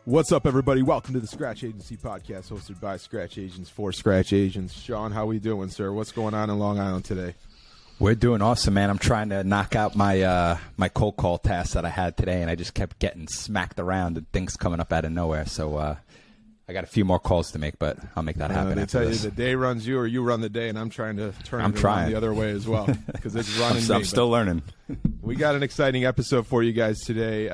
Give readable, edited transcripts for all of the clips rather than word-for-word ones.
What's up, everybody? Welcome to the Scratch Agency podcast, hosted by Scratch Agents for Scratch Agents. Shawn, how we doing, sir? What's going on in Long Island today? We're doing awesome, man. I'm trying to knock out my my cold call task that I had today, and I just kept getting smacked around and things coming up out of nowhere. So I got a few more calls to make, but I'll make that happen. They tell you the day runs you or you run the day, and I'm trying to turn it around the other way as well because it's running me. I'm still learning. We got an exciting episode for you guys today.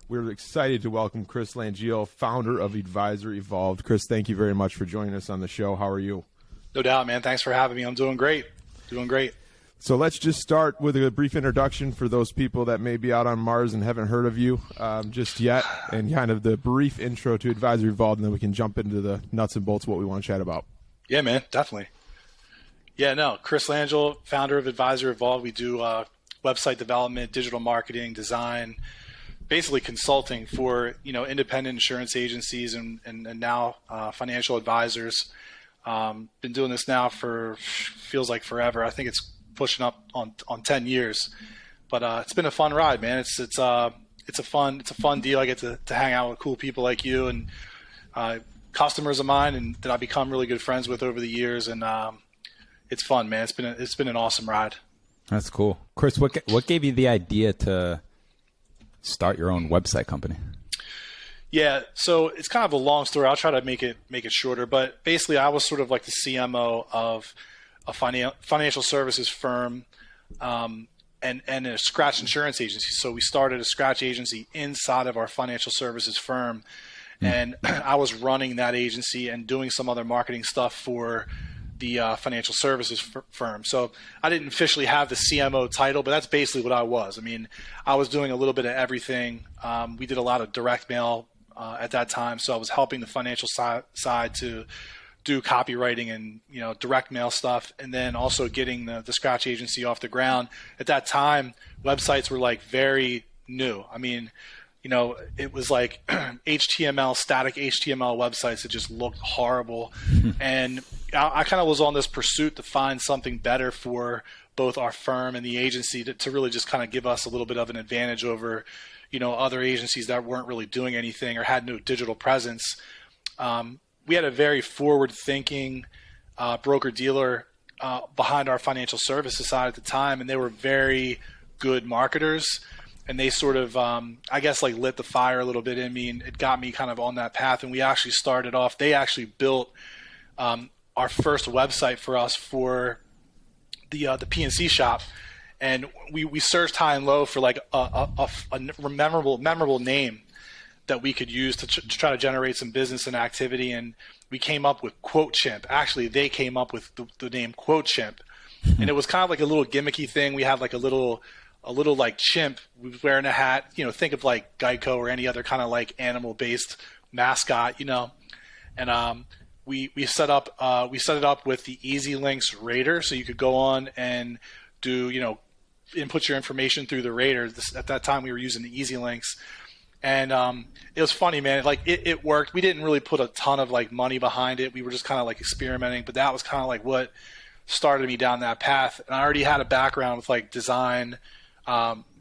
We're excited to welcome Chris Langille, founder of Advisor Evolved. Chris, thank you very much for joining us on the show. How are you? No doubt, man. Thanks for having me. I'm doing great. So let's just start with a brief introduction for those people that may be out on Mars and haven't heard of you just yet, and kind of the brief intro to Advisor Evolved, and then we can jump into the nuts and bolts of what we want to chat about. Yeah, man, definitely. Yeah, no, Chris Langille, founder of Advisor Evolved. We do website development, digital marketing, design, basically consulting for independent insurance agencies and now financial advisors. Been doing this now for feels like forever. I think it's pushing up on 10 years, but it's been a fun ride, man. It's a fun deal. I get to hang out with cool people like you and customers of mine, and that I've become really good friends with over the years. And it's fun, man. It's been an awesome ride. That's cool, Chris. What gave you the idea to start your own website company? Yeah, so it's kind of a long story. I'll try to make it shorter, but basically I was sort of like the CMO of a financial services firm and a scratch insurance agency. So we started a scratch agency inside of our financial services firm, and I was running that agency and doing some other marketing stuff for the financial services firm. So I didn't officially have the CMO title, but that's basically what I was. I mean, I was doing a little bit of everything. We did a lot of direct mail at that time, so I was helping the financial side to do copywriting and direct mail stuff, and then also getting the scratch agency off the ground. At that time, websites were like very new. I mean, it was like HTML, static HTML websites that just looked horrible. And I kind of was on this pursuit to find something better for both our firm and the agency to really just kind of give us a little bit of an advantage over, other agencies that weren't really doing anything or had no digital presence. We had a very forward-thinking broker-dealer behind our financial services side at the time, and they were very good marketers. And they sort of, lit the fire a little bit in me, and it got me kind of on that path. And we actually started off. They actually built our first website for us for the PNC shop, and we searched high and low for like a memorable name that we could use to try to generate some business and activity. And we came up with Quote Chimp. Actually, they came up with the name Quote Chimp, and it was kind of like a little gimmicky thing. We had like a little like chimp wearing a hat, think of like Geico or any other kind of like animal based mascot, and we set it up with the Easy Links Rater, so you could go on and do input your information through the Rater. At that time we were using the Easy Links, and it was funny, man. Like it worked. We didn't really put a ton of like money behind it. We were just kind of like experimenting, but that was kind of like what started me down that path. And I already had a background with like design,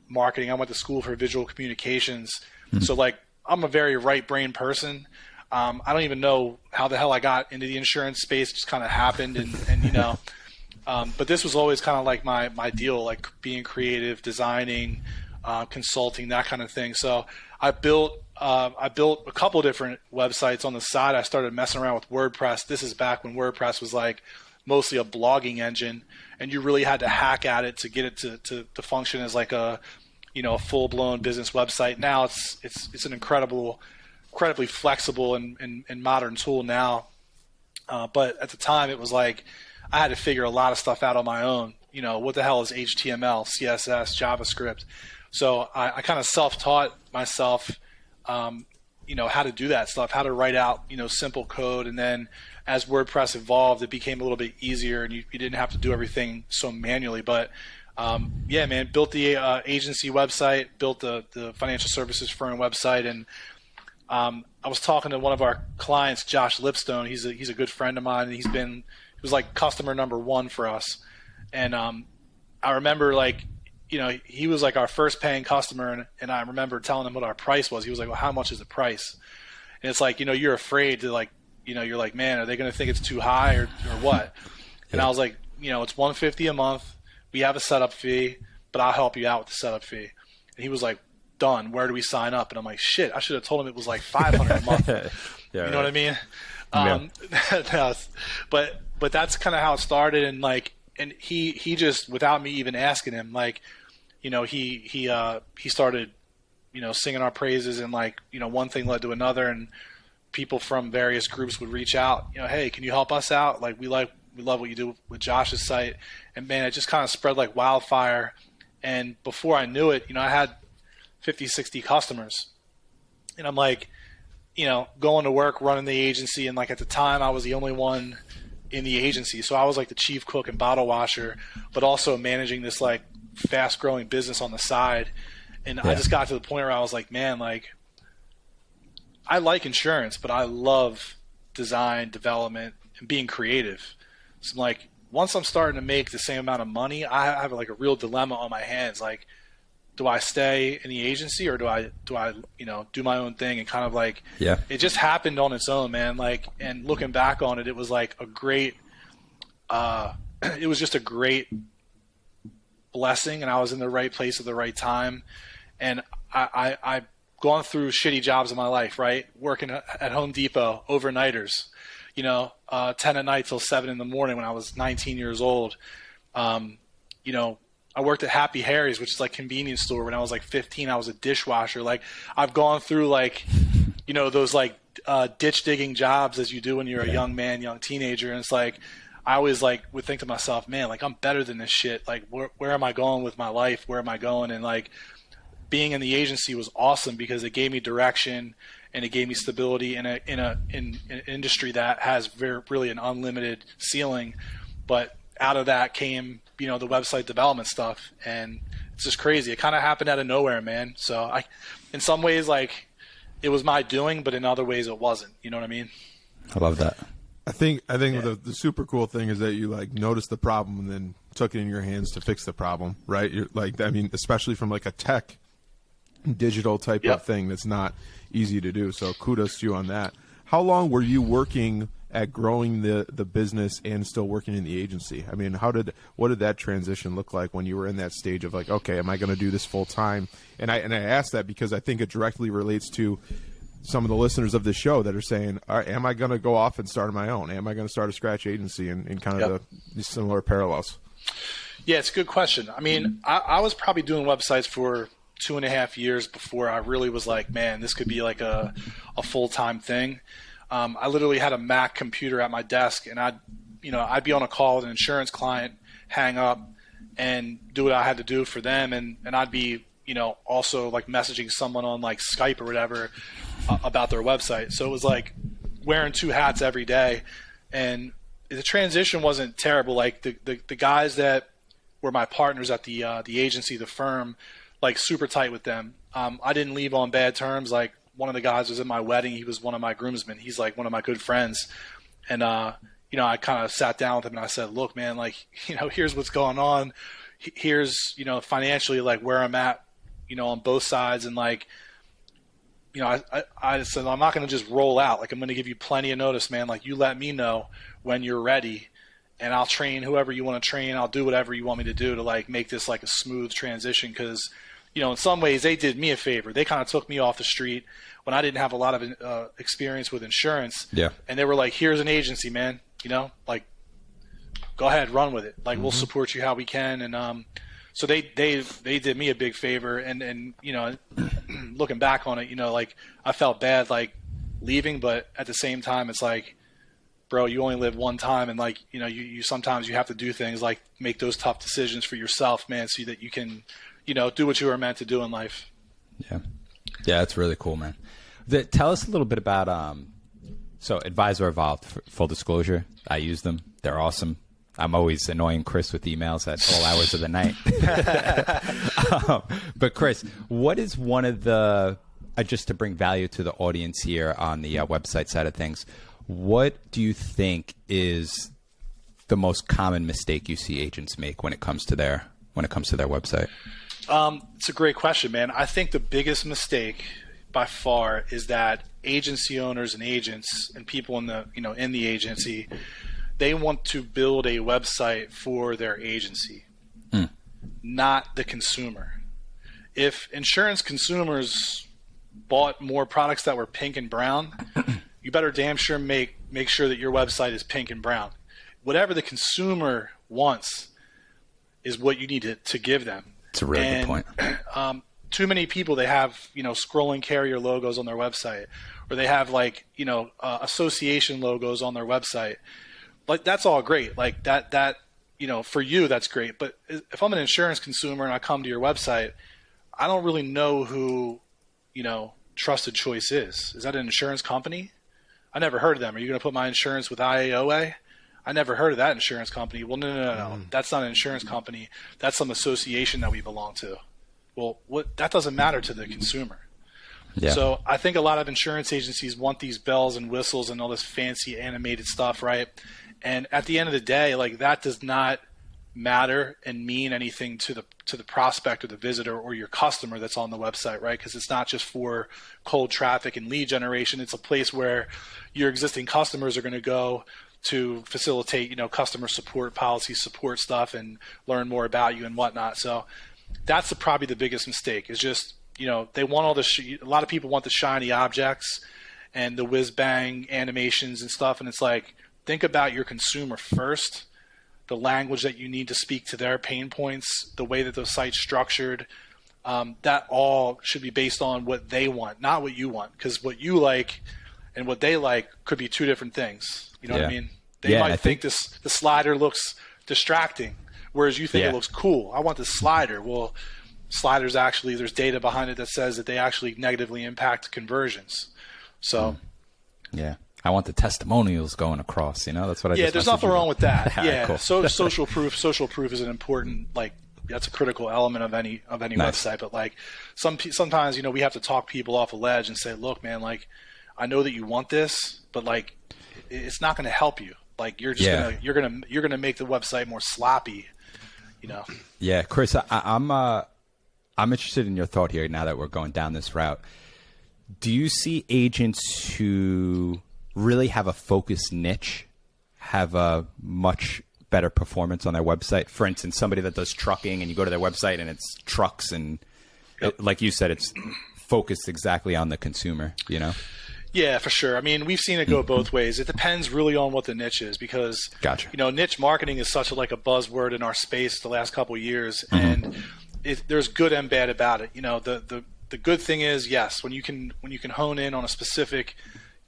marketing. I went to school for visual communications. So like I'm a very right brain person. I don't even know how the hell I got into the insurance space. It just kind of happened. And but this was always kind of like my deal, like being creative, designing, consulting, that kind of thing. So I built a couple different websites on the side. I started messing around with WordPress. This is back when WordPress was like mostly a blogging engine, and you really had to hack at it to get it to function as like a full-blown business website. Now it's an incredibly flexible and modern tool now. But at the time it was like I had to figure a lot of stuff out on my own. What the hell is HTML, CSS, JavaScript? So I kind of self-taught myself, how to do that stuff, how to write out, simple code. And then as WordPress evolved, it became a little bit easier, and you didn't have to do everything so manually. But yeah, man, built the agency website, built the financial services firm website. And I was talking to one of our clients, Josh Lipstone. He's a good friend of mine, and he was like customer number one for us. And I remember he was like our first paying customer, and I remember telling him what our price was. He was like, well, how much is the price? And it's like, you're afraid to like, you're like, man, are they going to think it's too high or what? And I was like, it's $150 a month. We have a setup fee, but I'll help you out with the setup fee. And he was like, done. Where do we sign up? And I'm like, shit, I should have told him it was like $500 a month. Yeah, you know what I mean? But that's kind of how it started. And like, and he just, without me even asking him, like, he started, singing our praises, and like, one thing led to another, and people from various groups would reach out, hey, can you help us out? Like, we love what you do with Josh's site. And man, it just kind of spread like wildfire. And before I knew it, I had 50, 60 customers, and I'm like, going to work, running the agency. And like, at the time I was the only one in the agency. So I was like the chief cook and bottle washer, but also managing this like fast growing business on the side. And I just got to the point where I was like, man, like, I like insurance, but I love design, development, and being creative. So I'm like, once I'm starting to make the same amount of money, I have like a real dilemma on my hands. Like, do I stay in the agency, or do I do my own thing? And kind of like, it just happened on its own, man. Like, and looking back on it, it was like a great, it was just a great blessing, and I was in the right place at the right time. And I've gone through shitty jobs in my life, right? Working at Home Depot, overnighters, 10 at night till 7 in the morning when I was 19 years old. I worked at Happy Harry's, which is like convenience store. When I was like 15, I was a dishwasher. Like, I've gone through like, those like ditch digging jobs as you do when you're a young man, young teenager. And it's like, I always like would think to myself, man, like, I'm better than this shit. Like, where am I going with my life? Where am I going? And like, being in the agency was awesome because it gave me direction and it gave me stability in an industry that has really an unlimited ceiling. But out of that came, the website development stuff, and it's just crazy. It kind of happened out of nowhere, man. So in some ways, like, it was my doing, but in other ways it wasn't. You know what I mean? I love that. I think the super cool thing is that you like noticed the problem and then took it in your hands to fix the problem, right? You're like, especially from like a tech digital type of thing, that's not easy to do. So kudos to you on that. How long were you working at growing the business and still working in the agency? I mean, what did that transition look like when you were in that stage of like, okay, am I going to do this full time? And I ask that because I think it directly relates to some of the listeners of this show that are saying, all right, am I going to go off and start my own? Am I going to start a scratch agency and kind of the similar parallels? Yeah, it's a good question. I mean, I was probably doing websites for 2.5 years before I really was like, man, this could be like a full-time thing. I literally had a Mac computer at my desk, and I'd be on a call with an insurance client, hang up, and do what I had to do for them, and I'd be, also like messaging someone on like Skype or whatever about their website. So it was like wearing two hats every day, and the transition wasn't terrible. Like the guys that were my partners at the agency, the firm, like super tight with them. I didn't leave on bad terms. Like, one of the guys was at my wedding. He was one of my groomsmen. He's like one of my good friends. And, I kind of sat down with him and I said, look, man, like, here's what's going on. Here's, financially, like, where I'm at, on both sides. And like, I said, I'm not going to just roll out. Like, I'm going to give you plenty of notice, man. Like, you let me know when you're ready, and I'll train whoever you want to train. I'll do whatever you want me to do to like make this like a smooth transition. Cause, in some ways they did me a favor. They kind of took me off the street when I didn't have a lot of experience with insurance. Yeah. And they were like, here's an agency, man, like, go ahead, run with it. Like, we'll support you how we can. And, so they did me a big favor. And, looking back on it, like, I felt bad, like, leaving, but at the same time, it's like, bro, you only live one time. And like, you sometimes you have to do things like make those tough decisions for yourself, man, so that you can, do what you were meant to do in life. Yeah. Yeah, that's really cool, man. Tell us a little bit about, so Advisor Evolved, full disclosure. I use them. They're awesome. I'm always annoying Chris with emails at all hours of the night. But Chris, what is one of the, just to bring value to the audience here on the website side of things, what do you think is the most common mistake you see agents make when it comes to their website? It's a great question, man. I think the biggest mistake by far is that agency owners and agents and people in the in the agency, they want to build a website for their agency, not the consumer. If insurance consumers bought more products that were pink and brown, you better damn sure make sure that your website is pink and brown. Whatever the consumer wants is what you need to give them. It's a really good point. Too many people, they have, scrolling carrier logos on their website, or they have association logos on their website. Like, that's all great. Like that, for you, that's great. But if I'm an insurance consumer and I come to your website, I don't really know who, Trusted Choice is. Is that an insurance company? I never heard of them. Are you going to put my insurance with IAOA? I never heard of that insurance company. Well, no. That's not an insurance company. That's some association that we belong to. Well, that doesn't matter to the consumer. Yeah. So I think a lot of insurance agencies want these bells and whistles and all this fancy animated stuff, right? And at the end of the day, that does not matter and mean anything to the prospect or the visitor or your customer that's on the website, right? Because it's not just for cold traffic and lead generation. It's a place where your existing customers are going to go to facilitate, customer support, policy support stuff, and learn more about you and whatnot. So that's probably the biggest mistake, is just, they want all a lot of people want the shiny objects and the whiz bang animations and stuff. And it's like, think about your consumer first, the language that you need to speak to their pain points, the way that the site's structured. That all should be based on what they want, not what you want, because what you like and what they like could be two different things. You know what I mean? They might think the slider looks distracting, whereas you think it looks cool. I want this slider. Well, sliders actually, there's data behind it that says that they actually negatively impact conversions. So, I want the testimonials going across. That's what I. Yeah, there's nothing wrong with that. Cool. So social proof is an important, that's a critical element of any website. But sometimes we have to talk people off a ledge and say, look, man, I know that you want this, but it's not going to help you. You're just you're gonna make the website more sloppy, Yeah, Chris, I'm interested in your thought here now that we're going down this route. Do you see agents who really have a focused niche have a much better performance on their website? For instance, somebody that does trucking, and you go to their website and it's trucks, and like you said, it's focused exactly on the consumer, Yeah, for sure. I mean, we've seen it go both ways. It depends really on what the niche is, because niche marketing is such a buzzword in our space the last couple of years, and there's good and bad about it. The good thing is, yes, when you can hone in on a specific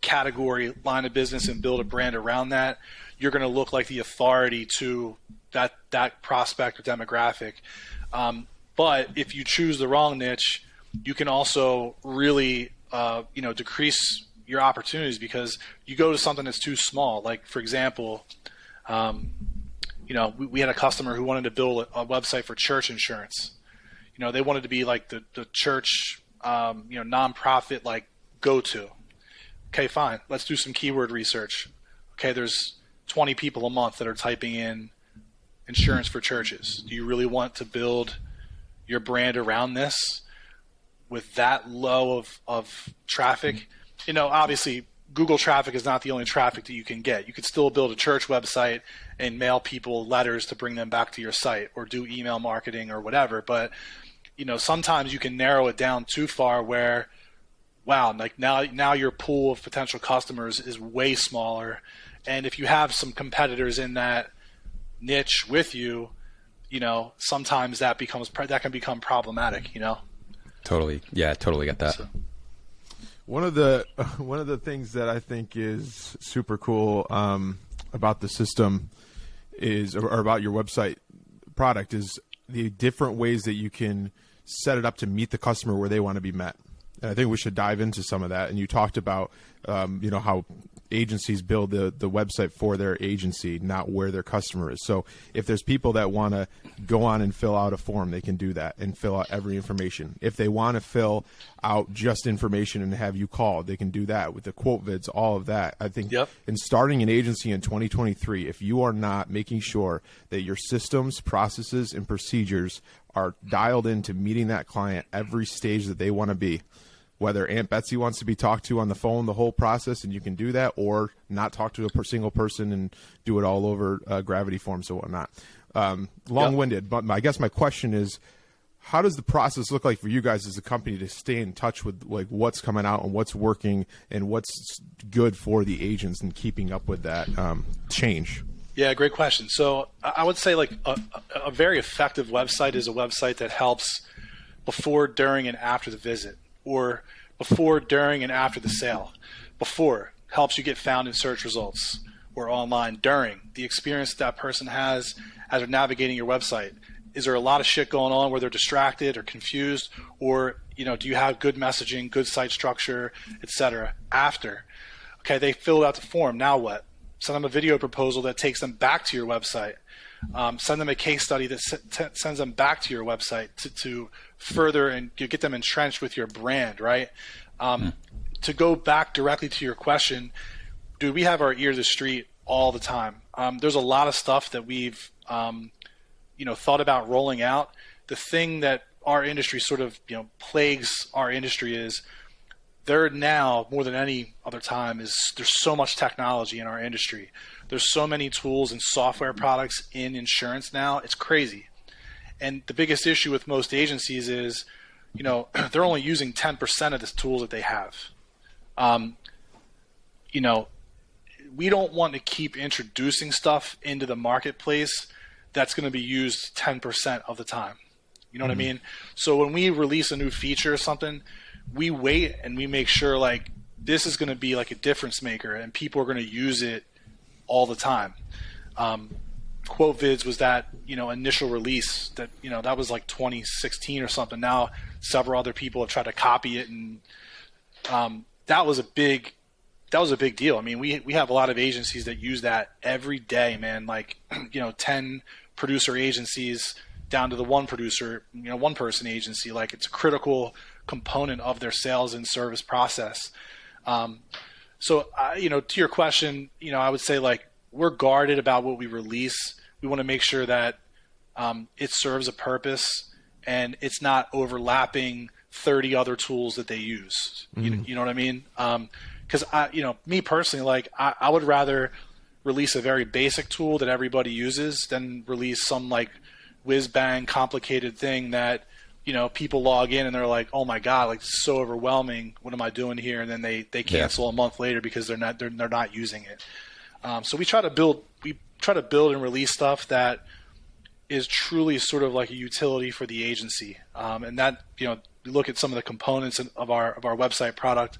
category, line of business, and build a brand around that, you're going to look like the authority to that prospect or demographic. But if you choose the wrong niche, you can also really decrease your opportunities, because you go to something that's too small. Like, for example, we had a customer who wanted to build a website for church insurance. They wanted to be like the church, nonprofit, go-to. Okay, fine. Let's do some keyword research. Okay, there's 20 people a month that are typing in insurance for churches. Do you really want to build your brand around this with that low of traffic? Obviously, Google traffic is not the only traffic that you can get. You could still build a church website and mail people letters to bring them back to your site, or do email marketing or whatever. But, sometimes you can narrow it down too far where, wow, now your pool of potential customers is way smaller. And if you have some competitors in that niche with you, sometimes that can become problematic, Totally. Yeah, I totally get that. So, one of the things that I think is super cool about the system or about your website product is the different ways that you can set it up to meet the customer where they want to be met. And I think we should dive into some of that. And you talked about, how agencies build the website for their agency, not where their customer is. So if there's people that want to go on and fill out a form, they can do that and fill out every information. If they want to fill out just information and have you call, they can do that with the quote vids, all of that. I think in starting an agency in 2023, if you are not making sure that your systems, processes, and procedures are dialed into meeting that client every stage that they want to be, whether Aunt Betsy wants to be talked to on the phone the whole process, and you can do that, or not talk to a single person and do it all over Gravity forms or whatnot. Long-winded, but I guess my question is, how does the process look like for you guys as a company to stay in touch with like what's coming out and what's working and what's good for the agents and keeping up with that change? Yeah, great question. So I would say like a very effective website is a website that helps before, during, and after the visit, or before, during, and after the sale. Before helps you get found in search results or online. During, the experience that person has as they're navigating your website. Is there a lot of shit going on where they're distracted or confused, or do you have good messaging, good site structure, etc.? After, okay, they filled out the form. Now what? Send them a video proposal that takes them back to your website. Send them a case study that sends them back to your website to further and get them entrenched with your brand, right? To go back directly to your question, dude, we have our ear to the street all the time. There's a lot of stuff that we've thought about rolling out. The thing that our industry sort of plagues our industry is there now more than any other time is there's so much technology in our industry. There's so many tools and software products in insurance now. It's crazy. And the biggest issue with most agencies is, they're only using 10% of the tools that they have. We don't want to keep introducing stuff into the marketplace that's going to be used 10% of the time. You know what I mean? So when we release a new feature or something, we wait and we make sure like this is going to be like a difference maker and people are going to use it all the time. Quote Vids was that, initial release that, that was like 2016 or something. Now several other people have tried to copy it, and that was a big deal. I mean, we have a lot of agencies that use that every day, man. Like, 10 producer agencies down to the one producer, one person agency. Like, it's a critical component of their sales and service process. So, to your question, I would say like we're guarded about what we release. We want to make sure that it serves a purpose and it's not overlapping 30 other tools that they use. You know what I mean? Because me personally, like I would rather release a very basic tool that everybody uses than release some like whiz bang complicated thing that people log in and they're like, oh my god, like it's so overwhelming. What am I doing here? And then they cancel a month later because they're not using it. So we try to build and release stuff that is truly sort of like a utility for the agency. And that we look at some of the components of our website product.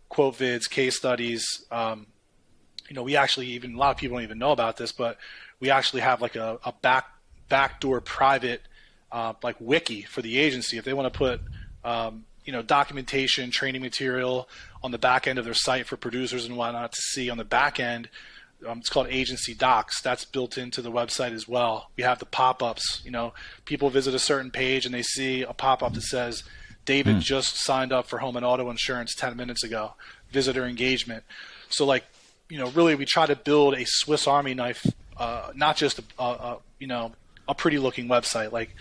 Quote Vids, case studies. We actually even a lot of people don't even know about this, but we actually have like a backdoor private like wiki for the agency if they want to put documentation, training material on the back end of their site for producers and whatnot to see on the back end. It's called Agency Docs. That's built into the website as well. We have the pop-ups. People visit a certain page and they see a pop-up that says, David just signed up for home and auto insurance 10 minutes ago. Visitor engagement. So like, really we try to build a Swiss Army knife, not just a pretty looking website. Like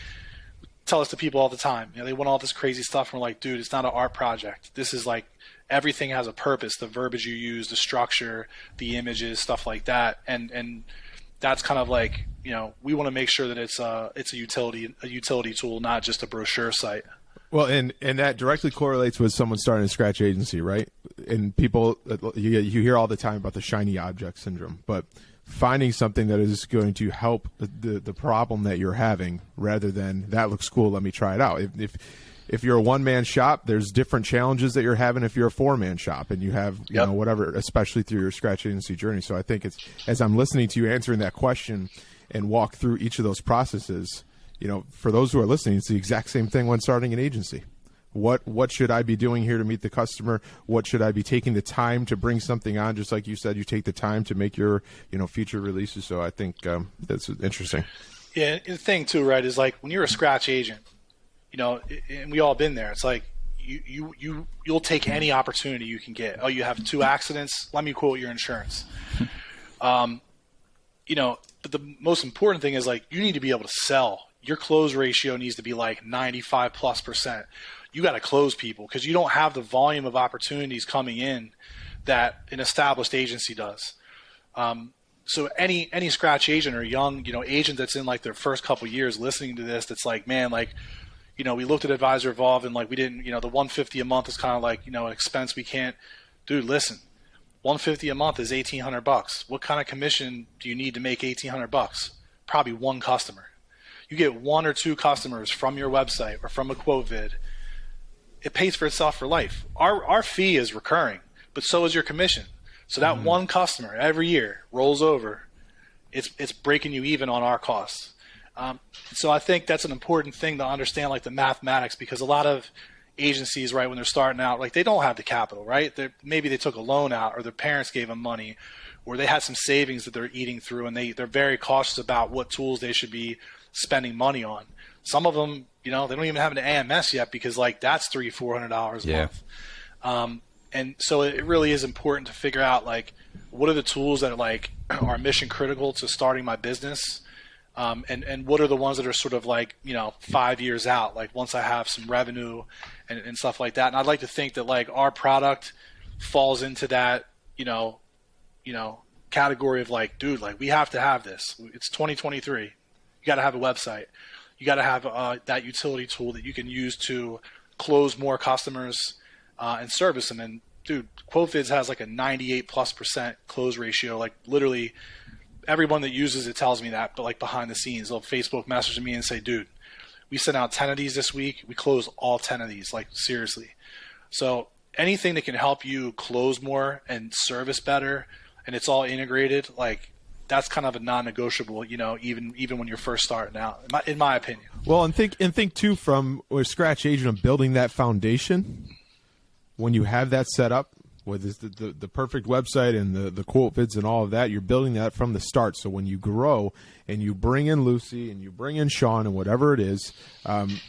tell us to people all the time, they want all this crazy stuff. And we're like, dude, it's not an art project. This is like everything has a purpose. The verbiage you use, the structure, the images, stuff like that. And that's kind of like, we want to make sure that it's a utility tool, not just a brochure site. Well, and that directly correlates with someone starting a scratch agency, right? And people, you hear all the time about the shiny object syndrome, but finding something that is going to help the problem that you're having rather than that looks cool, let me try it out. If you're a one-man shop, there's different challenges that you're having if you're a four-man shop and you have, whatever, especially through your scratch agency journey. So I think it's, as I'm listening to you answering that question and walk through each of those processes, for those who are listening, it's the exact same thing when starting an agency. What should I be doing here to meet the customer? What should I be taking the time to bring something on? Just like you said, you take the time to make your, feature releases. So I think that's interesting. Yeah. And the thing too, right, is like when you're a scratch agent, and we all been there. It's like you'll take any opportunity you can get. Oh, you have 2 accidents. Let me quote your insurance. But the most important thing is like you need to be able to sell. Your close ratio needs to be like 95+%. you got to close people because you don't have the volume of opportunities coming in that an established agency does. So any scratch agent or young, agent that's in like their first couple years listening to this, that's like, man, like, we looked at Advisor Evolve and like we didn't, the $150 a month is kind of like, an expense we can't. Dude, listen, $150 a month is $1,800. What kind of commission do you need to make $1,800? Probably one customer. You get one or two customers from your website or from a quote vid, it pays for itself for life. Our fee is recurring, but so is your commission. So that one customer every year rolls over. It's breaking you even on our costs. So I think that's an important thing to understand, like the mathematics, because a lot of agencies, right, when they're starting out, like they don't have the capital, right? Maybe they took a loan out or their parents gave them money or they had some savings that they're eating through, and they're very cautious about what tools they should be spending money on. Some of them, they don't even have an AMS yet because like that's $300-$400 a month. And so it really is important to figure out like what are the tools that are mission critical to starting my business, and what are the ones that are sort of like 5 years out, like once I have some revenue and stuff like that. And I'd like to think that like our product falls into that category of like, dude, like we have to have this. It's 2023. You got to have a website. You got to have that utility tool that you can use to close more customers and service them. And dude, QuoteVids has like a 98+% close ratio. Like literally everyone that uses it tells me that, but like behind the scenes, they'll Facebook message me and say, dude, we sent out 10 of these this week. We closed all 10 of these, like seriously. So anything that can help you close more and service better, and it's all integrated, like that's kind of a non-negotiable, even when you're first starting out, in my opinion. Well, and think too, from a scratch agent of building that foundation. When you have that set up, with the perfect website and the quote vids and all of that, you're building that from the start. So when you grow and you bring in Lucy and you bring in Shawn and whatever it is,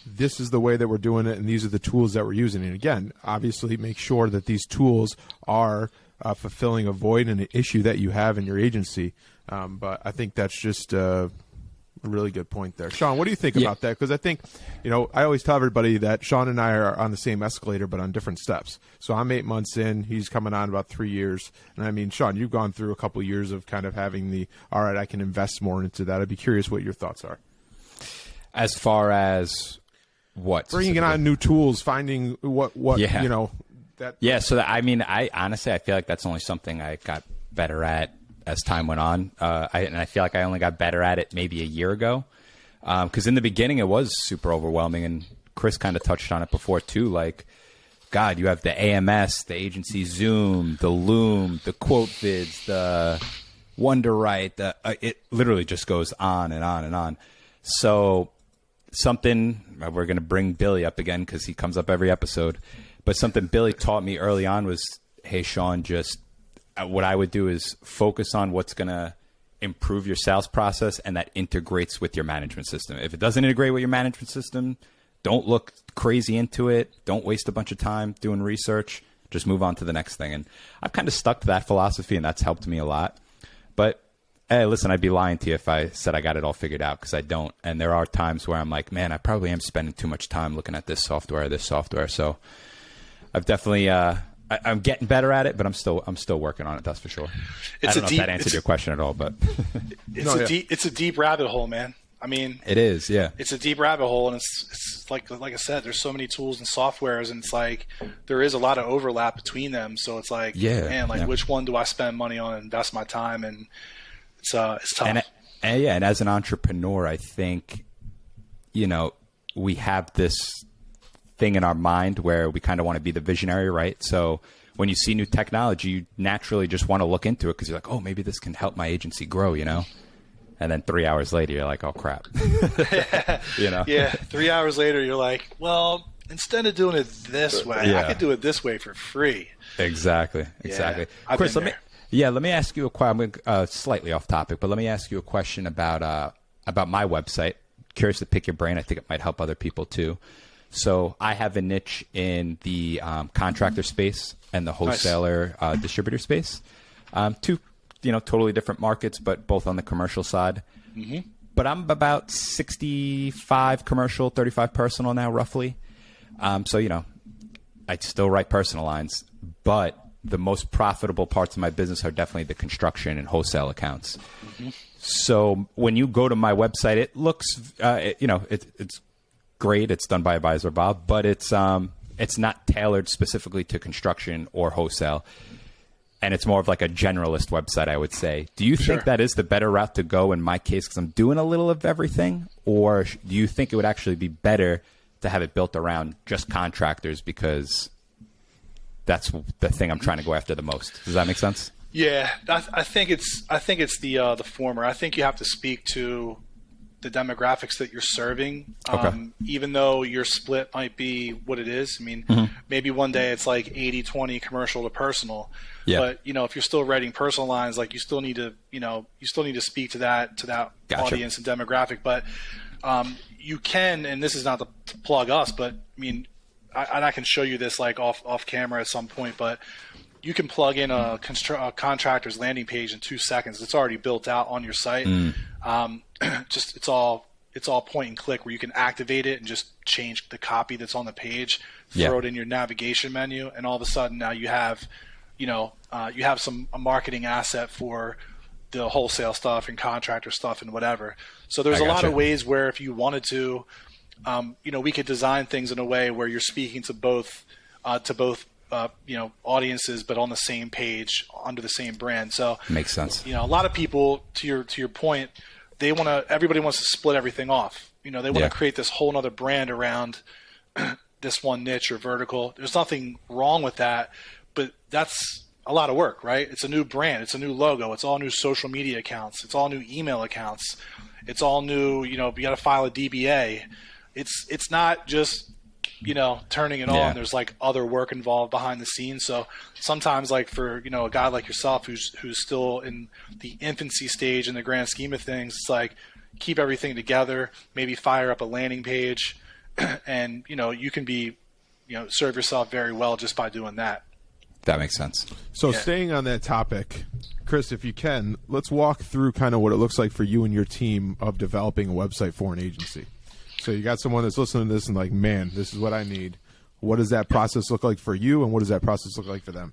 this is the way that we're doing it, and these are the tools that we're using. And again, obviously make sure that these tools are fulfilling a void and an issue that you have in your agency. But I think that's just a really good point there. Shawn, what do you think about that? Because I think, I always tell everybody that Shawn and I are on the same escalator, but on different steps. So I'm 8 months in. He's coming on about 3 years. And I mean, Shawn, you've gone through a couple of years of kind of having all right, I can invest more into that. I'd be curious what your thoughts are. As far as what? Bringing on new tools, finding what that. Yeah, so I honestly, I feel like that's only something I got better at as time went on. And I feel like I only got better at it maybe a year ago. Because in the beginning, it was super overwhelming. And Chris kind of touched on it before, too. Like, God, you have the AMS, the agency Zoom, the Loom, the quote vids, the Wonderwrite. It literally just goes on and on and on. So something, we're going to bring Billy up again because he comes up every episode. But something Billy taught me early on was, hey, Shawn, just what I would do is focus on what's going to improve your sales process, and that integrates with your management system. If it doesn't integrate with your management system, don't look crazy into it. Don't waste a bunch of time doing research. Just move on to the next thing. And I've kind of stuck to that philosophy, and that's helped me a lot. But hey, listen, I'd be lying to you if I said I got it all figured out, because I don't. And there are times where I'm like, man, I probably am spending too much time looking at this software. So I've definitely I'm getting better at it, but I'm still working on it. That's for sure. I don't know if that answered your question at all, but it's a deep rabbit hole, man. I mean, it is, yeah. It's a deep rabbit hole, and it's like I said, there's so many tools and softwares, and it's like there is a lot of overlap between them. So it's like, which one do I spend money on and invest my time? And it's tough. And as an entrepreneur, I think we have this thing in our mind where we kind of want to be the visionary, right? So when you see new technology, you naturally just want to look into it because you're like, oh, maybe this can help my agency grow, And then 3 hours later, you're like, oh, crap. Yeah, 3 hours later, you're like, well, instead of doing it this way, I could do it this way for free. Exactly. Yeah, Chris, let me ask you a question. I'm slightly off topic, but let me ask you a question about my website. Curious to pick your brain. I think it might help other people too. So I have a niche in the contractor space and the wholesaler distributor space. Two totally different markets, but both on the commercial side. Mm-hmm. But I'm about 65 commercial, 35 personal now, roughly. So, I still write personal lines, but the most profitable parts of my business are definitely the construction and wholesale accounts. Mm-hmm. So when you go to my website, it looks, it's great. It's done by Advisor Bob, but it's not tailored specifically to construction or wholesale. And it's more of like a generalist website, I would say. Do you think that is the better route to go in my case because I'm doing a little of everything? Or do you think it would actually be better to have it built around just contractors because that's the thing I'm trying to go after the most? Does that make sense? Yeah, I think it's the former. I think you have to speak to the demographics that you're serving, even though your split might be what it is. I mean, maybe one day it's like 80-20 commercial to personal. Yeah. But, if you're still writing personal lines, like you still need to speak to that Gotcha. audience and demographic. But you can, and this is not to plug us, but I mean, I can show you this like off camera at some point, but you can plug in a contractor's landing page in 2 seconds. It's already built out on your site. Just it's all point and click where you can activate it and just change the copy that's on the page, throw it in your navigation menu, and all of a sudden now you have, a marketing asset for the wholesale stuff and contractor stuff and whatever. So there's a lot of ways where if you wanted to, we could design things in a way where you're speaking to both audiences, but on the same page under the same brand. So makes sense. A lot of people, to your point, everybody wants to split everything off. They want to create this whole other brand around this one niche or vertical. There's nothing wrong with that, but that's a lot of work, right? It's a new brand. It's a new logo. It's all new social media accounts. It's all new email accounts. It's all new, you got to file a DBA. It's not just, turning it on. There's like other work involved behind the scenes. So sometimes like for, a guy like yourself who's still in the infancy stage in the grand scheme of things, it's like keep everything together, maybe fire up a landing page and, you can be, serve yourself very well just by doing that. That makes sense. So staying on that topic, Chris, if you can, let's walk through kind of what it looks like for you and your team of developing a website for an agency. So you got someone that's listening to this and like, man, this is what I need. What does that process look like for you, and what does that process look like for them?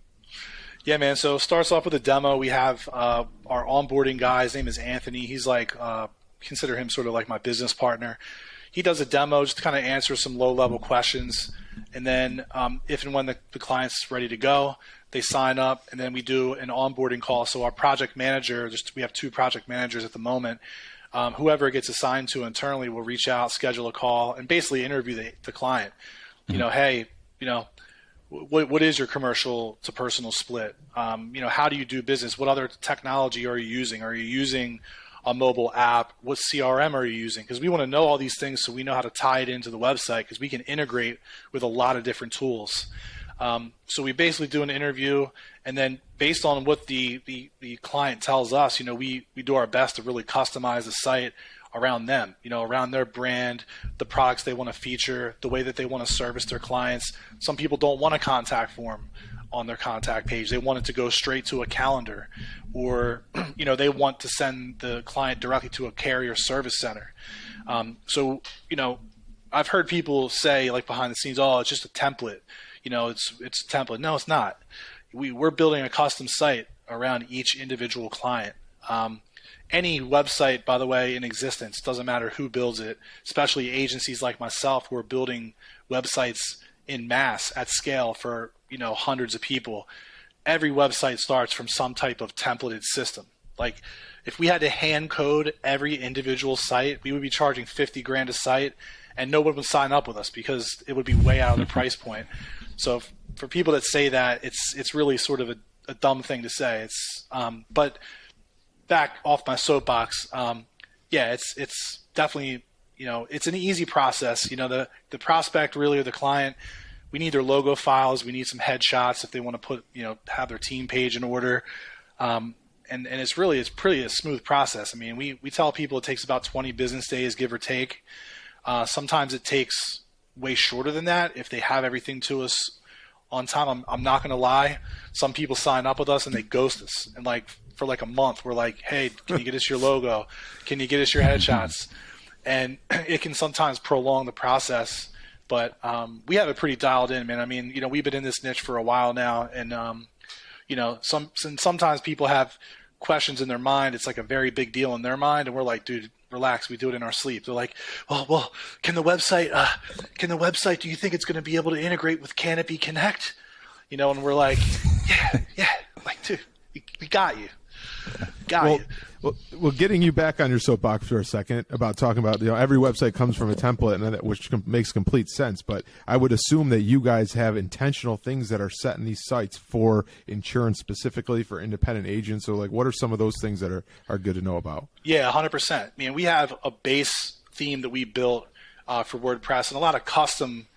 Yeah, man. So it starts off with a demo. We have our onboarding guy. His name is Anthony. He's like, consider him sort of like my business partner. He does a demo just to kind of answer some low-level questions. And then if and when the client's ready to go, they sign up, and then we do an onboarding call. So our project manager, we have 2 project managers at the moment. Whoever gets assigned to internally will reach out, schedule a call, and basically interview the client. Hey, what is your commercial to personal split? How do you do business? What other technology are you using? Are you using a mobile app? What CRM are you using? Because we want to know all these things so we know how to tie it into the website, because we can integrate with a lot of different tools. So we basically do an interview, and then based on what the client tells us, we do our best to really customize the site around them, around their brand, the products they want to feature, the way that they want to service their clients. Some people don't want a contact form on their contact page. They want it to go straight to a calendar, or, they want to send the client directly to a carrier service center. So, I've heard people say like behind the scenes, oh, it's just a template. It's a template. No, it's not. We're building a custom site around each individual client. Any website, by the way, in existence, doesn't matter who builds it, especially agencies like myself who are building websites in mass at scale for, hundreds of people. Every website starts from some type of templated system. Like if we had to hand code every individual site, we would be charging $50,000 a site, and no one would sign up with us because it would be way out of the price point. So for people that say that, it's really sort of a dumb thing to say. But back off my soapbox, it's definitely, it's an easy process. The prospect really, or the client, we need their logo files. We need some headshots if they want to put, have their team page in order. And it's pretty a smooth process. I mean, we tell people it takes about 20 business days, give or take. Sometimes it takes way shorter than that if they have everything to us on time. I'm not going to lie. Some people sign up with us and they ghost us. And for a month, we're like, hey, can you get us your logo? Can you get us your headshots? And it can sometimes prolong the process But we have it pretty dialed in, man. I mean, we've been in this niche for a while now, and sometimes people have questions in their mind. It's like a very big deal in their mind, and we're like, dude, relax. We do it in our sleep. They're like, well, can the website? Do you think it's going to be able to integrate with Canopy Connect? And we're like, yeah, like, dude, we got you. Well, getting you back on your soapbox for a second about talking about, every website comes from a template, and which makes complete sense. But I would assume that you guys have intentional things that are set in these sites for insurance, specifically for independent agents. So, like, what are some of those things that are good to know about? Yeah, 100%. I mean, we have a base theme that we built for WordPress and a lot of custom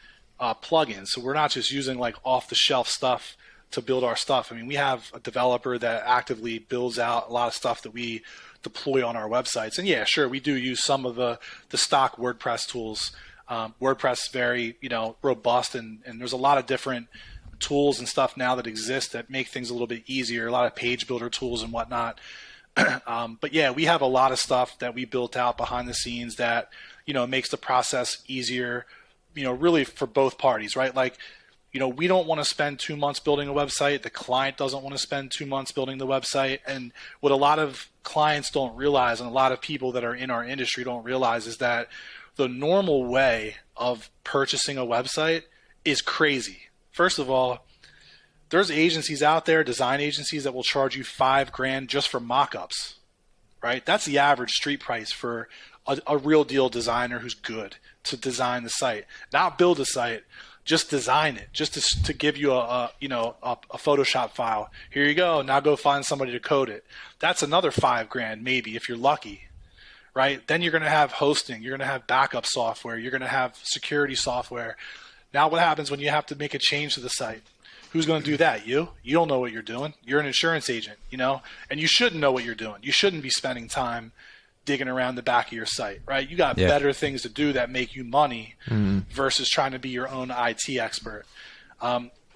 plugins. So we're not just using like off-the-shelf stuff to build our stuff. I mean, we have a developer that actively builds out a lot of stuff that we deploy on our websites. And yeah, sure, we do use some of the stock WordPress tools. WordPress is very, robust, and there's a lot of different tools and stuff now that exist that make things a little bit easier, a lot of page builder tools and whatnot. But yeah, we have a lot of stuff that we built out behind the scenes that, makes the process easier, really for both parties, right? Like, we don't want to spend 2 months building a website. The client doesn't want to spend 2 months building the website. And what a lot of clients don't realize, and a lot of people that are in our industry don't realize, is that the normal way of purchasing a website is crazy. First of all, there's agencies out there, design agencies, that will charge you $5,000 just for mock-ups, right? That's the average street price for a real deal designer who's good to design the site. Not build a site, just design it, just to give you a Photoshop file. Here you go. Now go find somebody to code it. That's another $5,000 maybe if you're lucky, right? Then you're going to have hosting. You're going to have backup software. You're going to have security software. Now what happens when you have to make a change to the site? Who's going to do that? You don't know what you're doing. You're an insurance agent, and you shouldn't know what you're doing. You shouldn't be spending time digging around the back of your site, right? You got better things to do that make you money versus trying to be your own IT expert.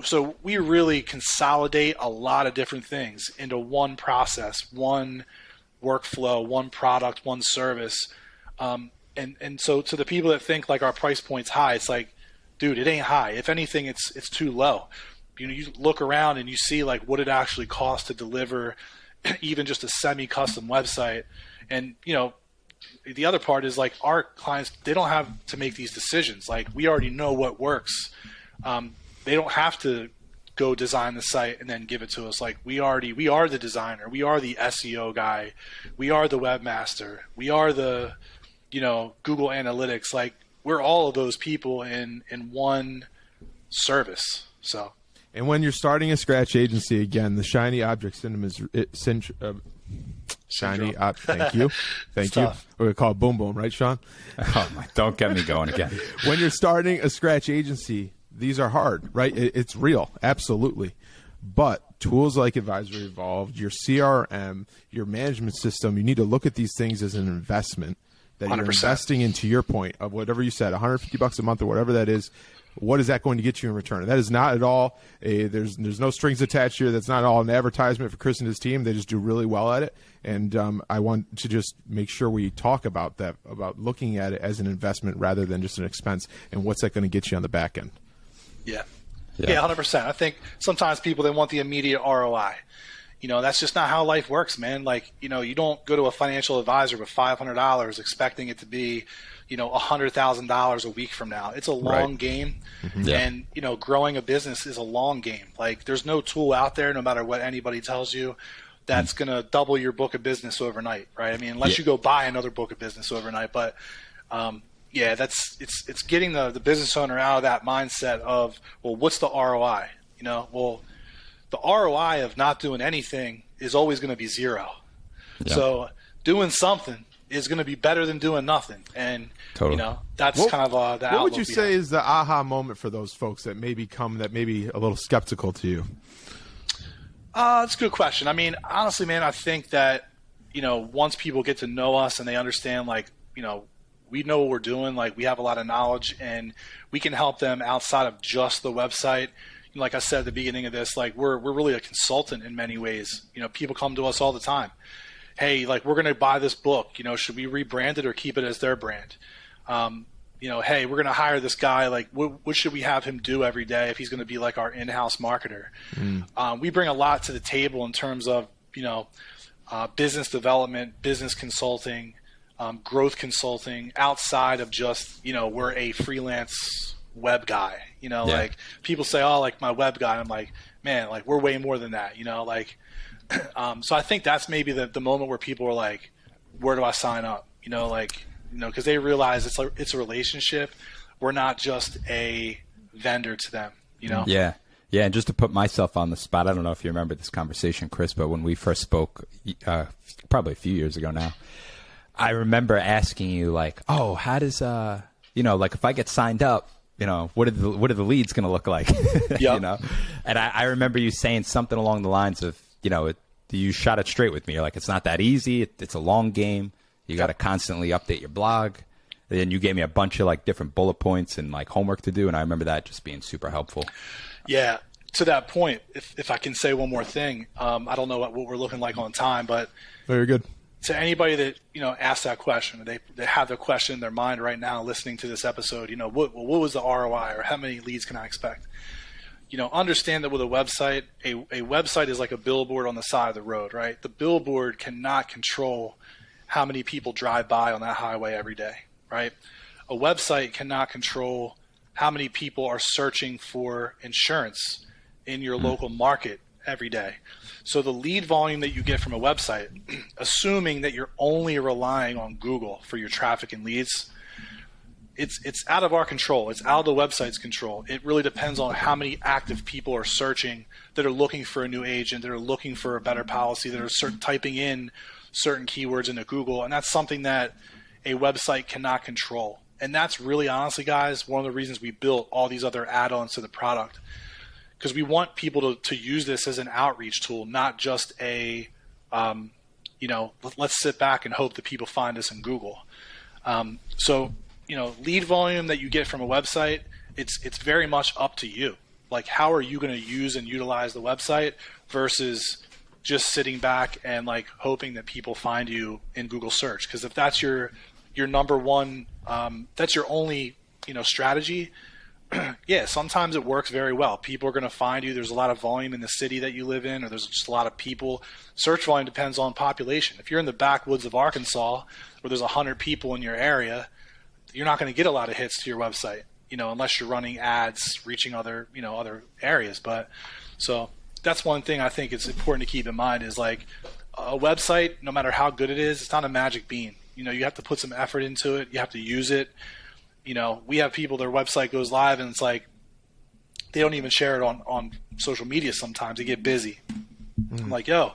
So we really consolidate a lot of different things into one process, one workflow, one product, one service. And so to the people that think like our price point's high, it's like, dude, it ain't high. If anything, it's too low. You look around and you see like what it actually costs to deliver even just a semi-custom website. And, the other part is like our clients, they don't have to make these decisions. Like we already know what works. They don't have to go design the site and then give it to us. Like we are the designer. We are the SEO guy. We are the webmaster. We are the, Google Analytics. Like we're all of those people in one service. So. And when you're starting a scratch agency, again, the shiny object syndrome is thank you. We're going to call it boom boom, right, Shawn? Oh my, don't get me going again. When you're starting a scratch agency, these are hard, right? It's real, absolutely. But tools like Advisory Evolved, your CRM, your management system, you need to look at these things as an investment that 100%. You're investing into, your point of whatever you said, $150 a month or whatever that is. What is that going to get you in return? And that is not at all there's no strings attached here. That's not at all an advertisement for Chris and his team. They just do really well at it. And I want to just make sure we talk about that, about looking at it as an investment rather than just an expense. And what's that going to get you on the back end? Yeah, 100%. I think sometimes people, they want the immediate ROI. That's just not how life works, man. Like, you don't go to a financial advisor with $500 expecting it to be, $100,000 a week from now. It's a long game. Mm-hmm. Yeah. And, growing a business is a long game. Like there's no tool out there, no matter what anybody tells you, that's going to double your book of business overnight. Right. I mean, unless you go buy another book of business overnight, but, it's getting the business owner out of that mindset of, well, what's the ROI? Well, the ROI of not doing anything is always going to be zero. Yeah. So doing something is going to be better than doing nothing. And, that's kind of the outlook. What would you say is the aha moment for those folks that maybe a little skeptical to you? That's a good question. I mean, honestly, man, I think that, once people get to know us and they understand, like, we know what we're doing, like we have a lot of knowledge and we can help them outside of just the website. Like I said at the beginning of this, like we're really a consultant in many ways. People come to us all the time. Hey, like we're going to buy this book, should we rebrand it or keep it as their brand? hey, we're going to hire this guy. Like, what should we have him do every day if he's going to be like our in-house marketer? We bring a lot to the table in terms of, business development, business consulting, growth consulting, outside of just, we're a freelance web guy. Like people say, oh, like my web guy. I'm like, man, like we're way more than that. So I think that's maybe the moment where people are like, where do I sign up? Because they realize it's a relationship. We're not just a vendor to them. Yeah. And just to put myself on the spot, I don't know if you remember this conversation, Chris, but when we first spoke, probably a few years ago now, I remember asking you like, oh, how does like if I get signed up, what are the leads going to look like? Yep. And I remember you saying something along the lines of, you shot it straight with me. You're like, it's not that easy. It's a long game. You got to constantly update your blog. And then you gave me a bunch of like different bullet points and like homework to do. And I remember that just being super helpful. Yeah. To that point, if I can say one more thing, I don't know what we're looking like on time, but very good. To anybody that, asked that question, they have the question in their mind right now listening to this episode, what was the ROI or how many leads can I expect? Understand that with a website, a website is like a billboard on the side of the road, right? The billboard cannot control how many people drive by on that highway every day, right? A website cannot control how many people are searching for insurance in your local market every day. So the lead volume that you get from a website, assuming that you're only relying on Google for your traffic and leads, it's out of our control. It's out of the website's control. It really depends on how many active people are searching that are looking for a new agent, that are looking for a better policy, that are typing in certain keywords into Google. And that's something that a website cannot control. And that's really, honestly, guys, one of the reasons we built all these other add-ons to the product. Because we want people to use this as an outreach tool, not just let's sit back and hope that people find us in Google. Lead volume that you get from a website, it's very much up to you. Like, how are you going to use and utilize the website versus just sitting back and like hoping that people find you in Google search? Because if that's your number one, that's your only strategy. Yeah, sometimes it works very well. People are going to find you. There's a lot of volume in the city that you live in, or there's just a lot of people. Search volume depends on population. If you're in the backwoods of Arkansas, where there's 100 people in your area, you're not going to get a lot of hits to your website, unless you're running ads reaching other areas. But so that's one thing I think it's important to keep in mind is like a website, no matter how good it is, it's not a magic bean. You have to put some effort into it. You have to use it. We have people, their website goes live and it's like they don't even share it on social media sometimes. They get busy. I'm like, yo,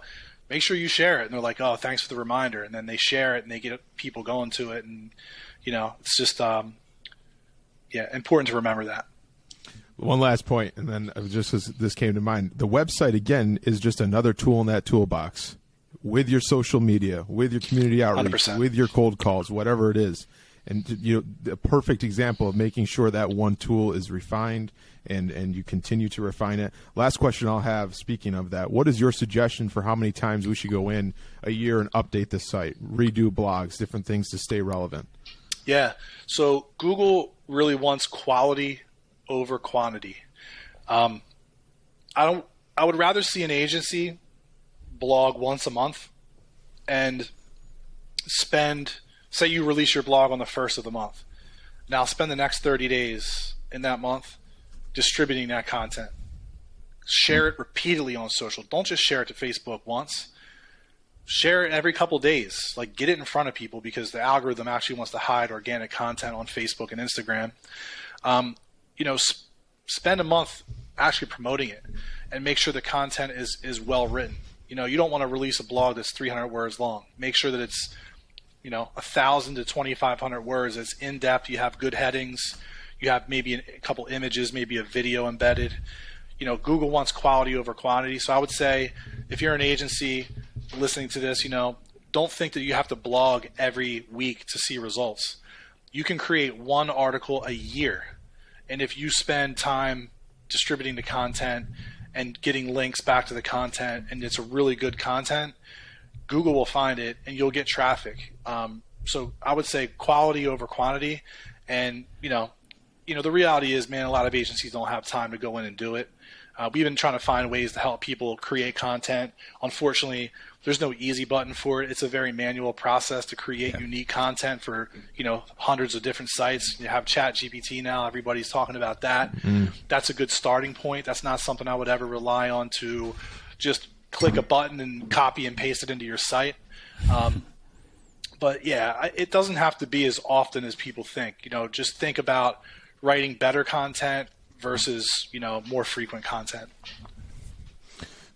make sure you share it. And they're like, oh, thanks for the reminder. And then they share it and they get people going to it. And, it's just, important to remember that. One last point, and then just as this came to mind, the website, again, is just another tool in that toolbox with your social media, with your community outreach, 100%. with your cold calls, whatever it is. And a perfect example of making sure that one tool is refined and you continue to refine it. Last question I'll have, speaking of that, what is your suggestion for how many times we should go in a year and update the site, redo blogs, different things to stay relevant? Yeah. So Google really wants quality over quantity. I would rather see an agency blog once a month and say you release your blog on the 1st of the month. Now spend the next 30 days in that month distributing that content. Share it repeatedly on social. Don't just share it to Facebook once. Share it every couple days. Like, get it in front of people because the algorithm actually wants to hide organic content on Facebook and Instagram. Spend a month actually promoting it and make sure the content is well written. You don't want to release a blog that's 300 words long. Make sure that it's 1,000 to 2,500 words. It's in depth. You have good headings. You have maybe a couple images, maybe a video embedded. Google wants quality over quantity. So I would say if you're an agency listening to this, don't think that you have to blog every week to see results. You can create one article a year. And if you spend time distributing the content and getting links back to the content, and it's a really good content, Google will find it and you'll get traffic. So I would say quality over quantity. And, the reality is, man, a lot of agencies don't have time to go in and do it. We've been trying to find ways to help people create content. Unfortunately, there's no easy button for it. It's a very manual process to create unique content for, hundreds of different sites. You have ChatGPT now. Everybody's talking about that. That's a good starting point. That's not something I would ever rely on to just click a button and copy and paste it into your site. But yeah, it doesn't have to be as often as people think. Just think about writing better content versus, more frequent content.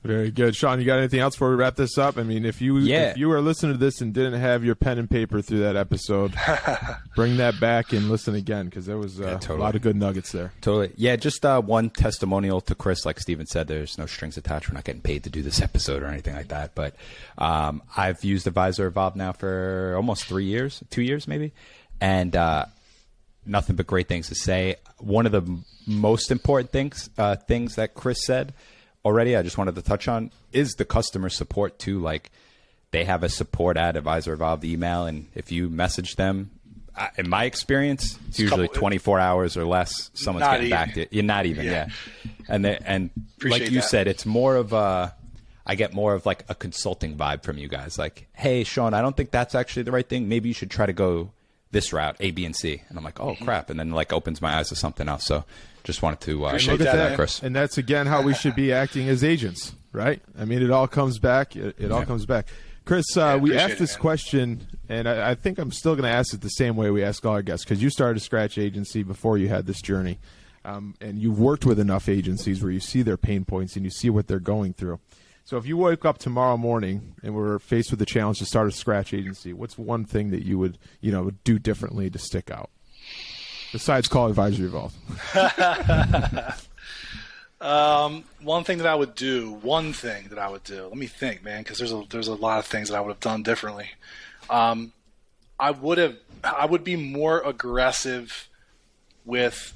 Very good. Shawn, you got anything else before we wrap this up? I mean, if you were listening to this and didn't have your pen and paper through that episode, bring that back and listen again, because there was a lot of good nuggets there. Totally. Yeah, just one testimonial to Chris. Like Steven said, there's no strings attached. We're not getting paid to do this episode or anything like that. But I've used Advisor Evolve now for almost 3 years, 2 years maybe, and nothing but great things to say. One of the most important things that Chris said already, I just wanted to touch on, is the customer support too. Like, they have a support at Advisor Evolve email, and if you message them, in my experience, it's usually 24 hours or less. Someone's getting back to you. You're not even, yeah. And like you said, it's more of I get more of like a consulting vibe from you guys. Like, hey, Shawn, I don't think that's actually the right thing. Maybe you should try to go this route, A, B, and C. And I'm like, oh, crap. And then like opens my eyes to something else. So just wanted to share that, Chris. And that's, again, how we should be acting as agents, right? I mean, it all comes back. It all comes back. Chris, we asked this question, and I think I'm still going to ask it the same way we ask all our guests, because you started a scratch agency before you had this journey. And you've worked with enough agencies where you see their pain points and you see what they're going through. So if you woke up tomorrow morning and were faced with the challenge to start a scratch agency, what's one thing that you would, do differently to stick out? Besides call Advisory Evolve. One thing that I would do, let me think, man, because there's a lot of things that I would have done differently. I would be more aggressive with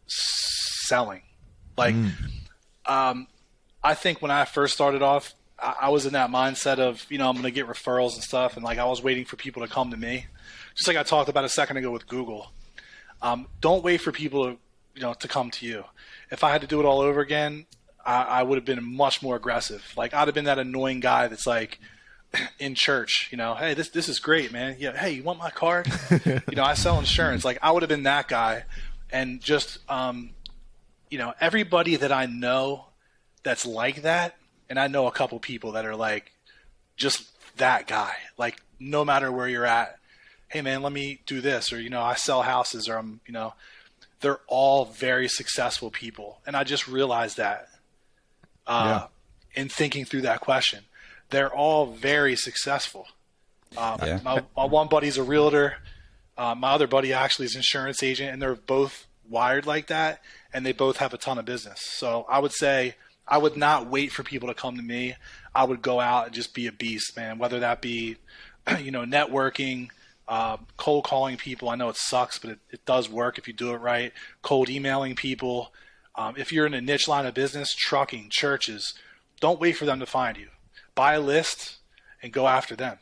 selling. Like, I think when I first started off, I was in that mindset of, I'm going to get referrals and stuff. And like, I was waiting for people to come to me, just like I talked about a second ago with Google. Don't wait for people to come to you. If I had to do it all over again, I would have been much more aggressive. Like, I'd have been that annoying guy that's like in church, hey, this is great, man. Yeah. Hey, you want my card? I sell insurance. Like, I would have been that guy. And just, everybody that I know that's like that, and I know a couple people that are like just that guy, like no matter where you're at, hey man, let me do this, or I sell houses, or I'm they're all very successful people. And I just realized that in thinking through that question, they're all very successful. My one buddy's a realtor, my other buddy actually is an insurance agent, and they're both wired like that, and they both have a ton of business. So I would say I would not wait for people to come to me. I would go out and just be a beast, man, whether that be, networking, cold calling people. I know it sucks, but it does work if you do it right. Cold emailing people. If you're in a niche line of business, trucking, churches, don't wait for them to find you. Buy a list and go after them,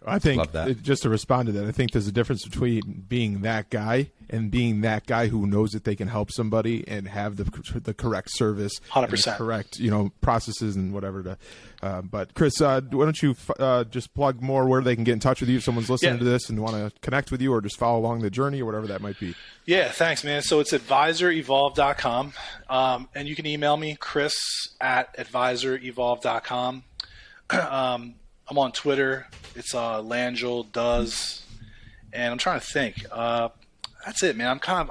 I think, just to respond to that, I think there's a difference between being that guy and being that guy who knows that they can help somebody and have the correct service, 100%, correct, processes and whatever. But Chris, why don't you just plug more where they can get in touch with you if someone's listening to this and want to connect with you or just follow along the journey or whatever that might be. Yeah, thanks, man. So it's advisorevolve.com, and you can email me, chris@advisorevolve.com. I'm on Twitter. It's Langille does, and I'm trying to think. That's it, man. I'm kind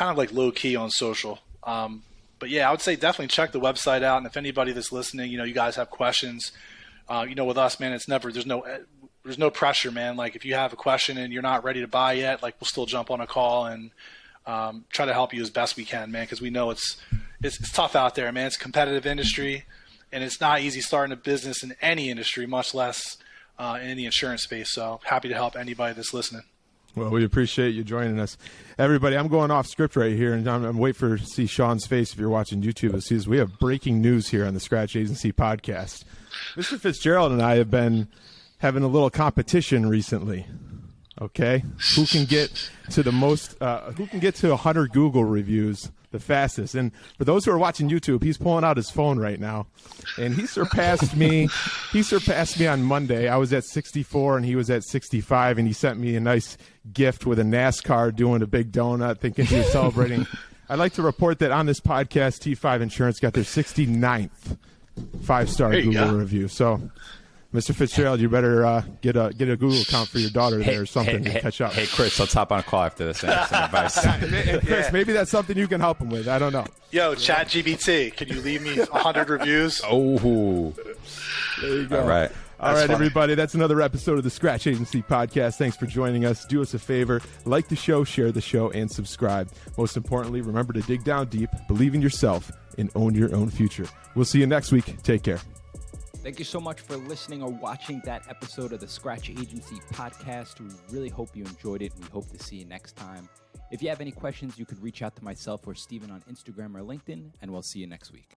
of like low key on social. But yeah, I would say definitely check the website out. And if anybody that's listening, you guys have questions, with us, man, there's no pressure, man. Like, if you have a question and you're not ready to buy yet, like, we'll still jump on a call and try to help you as best we can, man. Because we know it's tough out there, man. It's a competitive industry. And it's not easy starting a business in any industry, much less in the insurance space. So happy to help anybody that's listening. Well, we appreciate you joining us. Everybody, I'm going off script right here, and I'm waiting to see Shawn's face if you're watching YouTube. We have breaking news here on the Scratch Agency podcast. Mr. Fitzgerald and I have been having a little competition recently. Okay, who can get to the most? Who can get to 100 Google reviews the fastest? And for those who are watching YouTube, he's pulling out his phone right now, and he surpassed me. He surpassed me on Monday. I was at 64, and he was at 65, and he sent me a nice gift with a NASCAR doing a big donut, thinking he was celebrating. I'd like to report that on this podcast, T5 Insurance got their 69th 5-star Google review. So, Mr. Fitzgerald, you better get a Google account for your daughter there or something to catch up. Hey, Chris, let's hop on a call after this and get some advice. And Chris, maybe that's something you can help him with. I don't know. Yo, ChatGPT, can you leave me 100 reviews? Oh, there you go. All right. All right, everybody. That's another episode of the Scratch Agency podcast. Thanks for joining us. Do us a favor, like the show, share the show, and subscribe. Most importantly, remember to dig down deep, believe in yourself, and own your own future. We'll see you next week. Take care. Thank you so much for listening or watching that episode of the Scratch Agency podcast. We really hope you enjoyed it, and we hope to see you next time. If you have any questions, you could reach out to myself or Steven on Instagram or LinkedIn, and we'll see you next week.